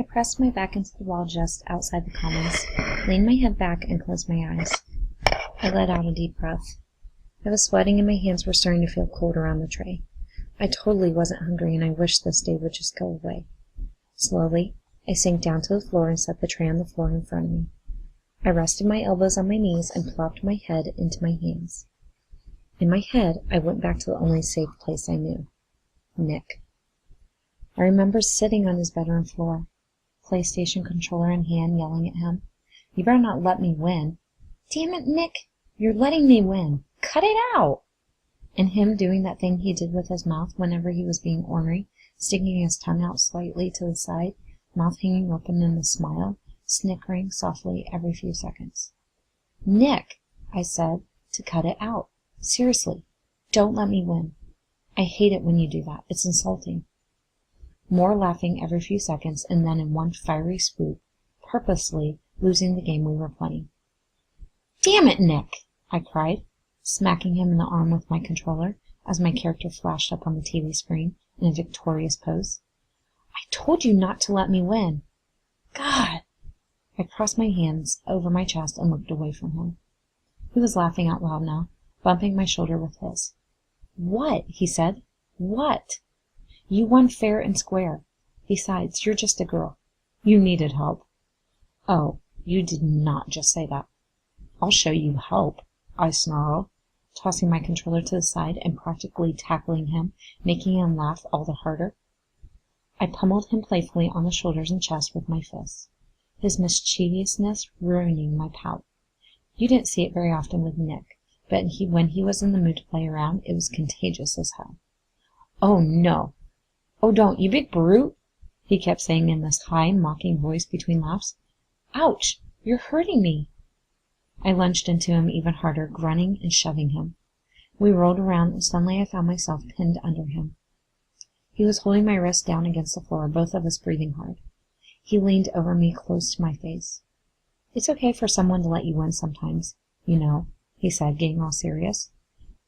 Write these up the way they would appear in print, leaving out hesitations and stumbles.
I pressed my back into the wall just outside the commons, leaned my head back, and closed my eyes. I let out a deep breath. I was sweating and my hands were starting to feel cold around the tray. I totally wasn't hungry and I wished this day would just go away. Slowly, I sank down to the floor and set the tray on the floor in front of me. I rested my elbows on my knees and plopped my head into my hands. In my head, I went back to the only safe place I knew. Nick. I remember sitting on his bedroom floor, PlayStation controller in hand, yelling at him, "You better not let me win." "Damn it, Nick, you're letting me win. Cut it out!" And him doing that thing he did with his mouth whenever he was being ornery, sticking his tongue out slightly to the side, mouth hanging open in a smile, snickering softly every few seconds. "Nick," I said, to cut it out. "Seriously, don't let me win. I hate it when you do that. It's insulting." More laughing every few seconds, and then in one fiery swoop, purposely losing the game we were playing. "Damn it, Nick!" I cried, smacking him in the arm with my controller as my character flashed up on the TV screen in a victorious pose. "I told you not to let me win. God!" I crossed my hands over my chest and looked away from him. He was laughing out loud now, bumping my shoulder with his. "What?" he said. "What? You won fair and square. Besides, you're just a girl. You needed help." "Oh, you did not just say that." "I'll show you help," I snarled, tossing my controller to the side and practically tackling him, making him laugh all the harder. I pummeled him playfully on the shoulders and chest with my fists, his mischievousness ruining my pout. You didn't see it very often with Nick, but when he was in the mood to play around, it was contagious as hell. "Oh, no. Oh, don't, you big brute," he kept saying in this high, mocking voice between laughs. "Ouch! You're hurting me." I lunged into him even harder, grunting and shoving him. We rolled around, and suddenly I found myself pinned under him. He was holding my wrist down against the floor, both of us breathing hard. He leaned over me close to my face. "It's okay for someone to let you win sometimes, you know," he said, getting all serious.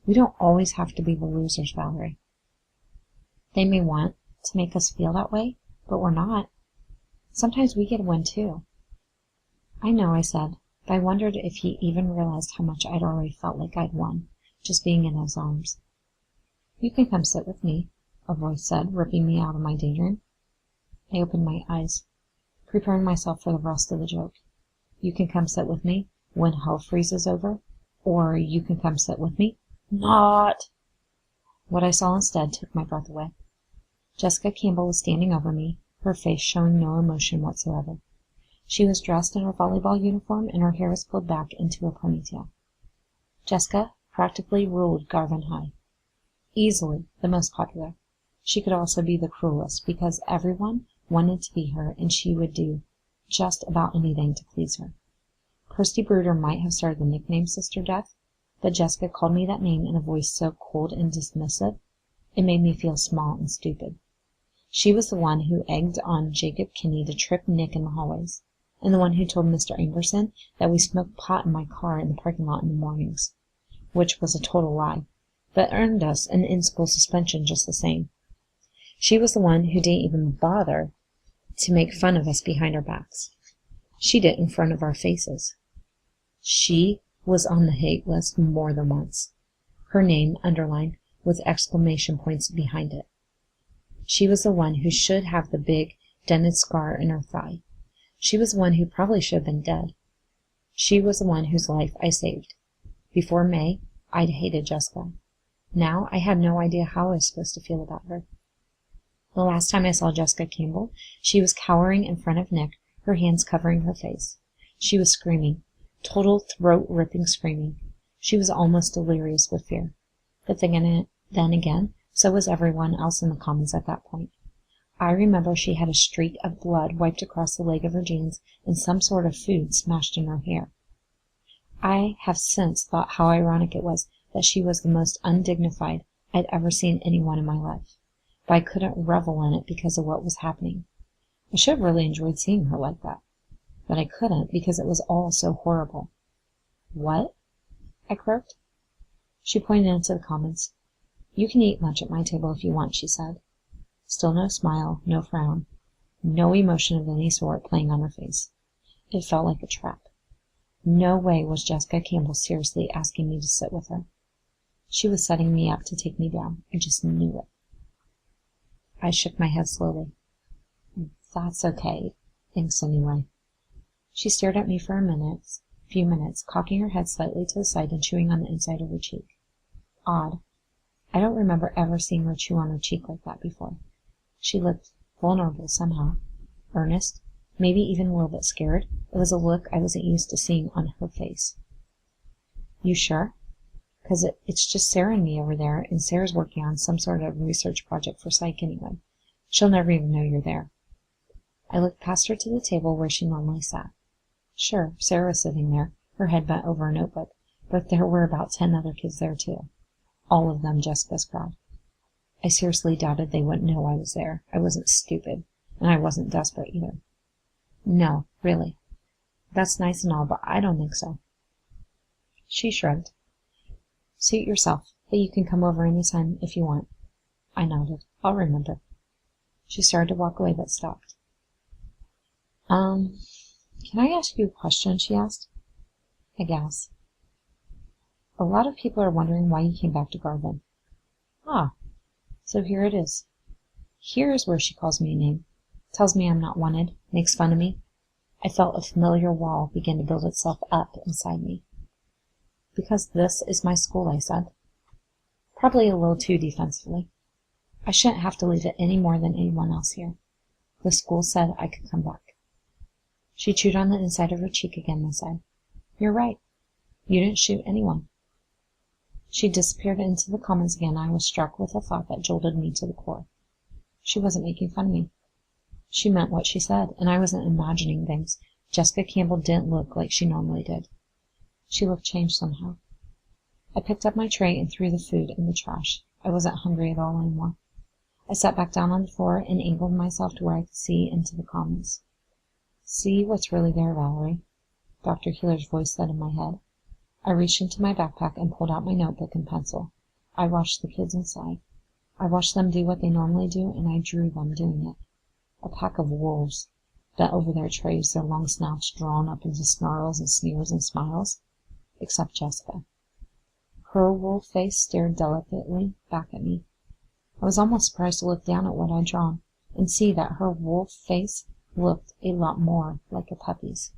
"We don't always have to be the losers, Valerie. They may want to make us feel that way, but we're not. Sometimes we get a win, too." "I know," I said, but I wondered if he even realized how much I'd already felt like I'd won, just being in his arms. "You can come sit with me," a voice said, ripping me out of my daydream. I opened my eyes, preparing myself for the rest of the joke. "You can come sit with me when hell freezes over, or you can come sit with me." Not! What I saw instead took my breath away. Jessica Campbell was standing over me, her face showing no emotion whatsoever. She was dressed in her volleyball uniform, and her hair was pulled back into a ponytail. Jessica practically ruled Garvin High. Easily the most popular. She could also be the cruelest, because everyone wanted to be her, and she would do just about anything to please her. Kirsty Bruder might have started the nickname Sister Death, but Jessica called me that name in a voice so cold and dismissive, it made me feel small and stupid. She was the one who egged on Jacob Kinney to trip Nick in the hallways, and the one who told Mr. Angerson that we smoked pot in my car in the parking lot in the mornings, which was a total lie, but earned us an in-school suspension just the same. She was the one who didn't even bother to make fun of us behind our backs. She did in front of our faces. She was on the hate list more than once, her name underlined with exclamation points behind it. She was the one who should have the big, dented scar in her thigh. She was the one who probably should have been dead. She was the one whose life I saved. Before May, I'd hated Jessica. Now I had no idea how I was supposed to feel about her. The last time I saw Jessica Campbell, she was cowering in front of Nick, her hands covering her face. She was screaming, total throat-ripping screaming. She was almost delirious with fear. But then again, so was everyone else in the Commons at that point. I remember she had a streak of blood wiped across the leg of her jeans and some sort of food smashed in her hair. I have since thought how ironic it was that she was the most undignified I'd ever seen anyone in my life, but I couldn't revel in it because of what was happening. I should have really enjoyed seeing her like that, but I couldn't because it was all so horrible. "What?" I croaked. She pointed into the Commons. "You can eat lunch at my table if you want," she said. Still no smile, no frown. no emotion of any sort playing on her face. It felt like a trap. No way was Jessica Campbell seriously asking me to sit with her. She was setting me up to take me down. I just knew it. I shook my head slowly. That's okay. Thanks anyway. She stared at me for a few minutes, cocking her head slightly to the side and chewing on the inside of her cheek. Odd. I don't remember ever seeing her chew on her cheek like that before. She looked vulnerable somehow. Earnest, maybe even a little bit scared. It was a look I wasn't used to seeing on her face. You sure? 'Cause it's just Sarah and me over there, and Sarah's working on some sort of research project for Psych anyway. She'll never even know you're there. I looked past her to the table where she normally sat. Sure, Sarah was sitting there, her head bent over a notebook, but there were about 10 other kids there too. All of them Jessica's crowd. I seriously doubted they wouldn't know I was there. I wasn't stupid, and I wasn't desperate either. No, really. That's nice and all, but I don't think so. She shrugged. Suit yourself, but you can come over any time if you want. I nodded. I'll remember. She started to walk away, but stopped. Can I ask you a question? She asked. I guess. A lot of people are wondering why you came back to Garvin. Ah, so here it is. Here's where she calls me a name, tells me I'm not wanted, makes fun of me. I felt a familiar wall begin to build itself up inside me. Because this is my school, I said. Probably a little too defensively. I shouldn't have to leave it any more than anyone else here. The school said I could come back. She chewed on the inside of her cheek again and said, You're right. You didn't shoot anyone. She disappeared into the commons again, and I was struck with a thought that jolted me to the core. She wasn't making fun of me. She meant what she said, and I wasn't imagining things. Jessica Campbell didn't look like she normally did. She looked changed somehow. I picked up my tray and threw the food in the trash. I wasn't hungry at all anymore. I sat back down on the floor and angled myself to where I could see into the commons. See what's really there, Valerie, Dr. Keeler's voice said in my head. I reached into my backpack and pulled out my notebook and pencil. I watched the kids inside. I watched them do what they normally do, and I drew them doing it. A pack of wolves, bent over their trays, their long snouts drawn up into snarls and sneers and smiles, except Jessica. Her wolf face stared delicately back at me. I was almost surprised to look down at what I'd drawn and see that her wolf face looked a lot more like a puppy's.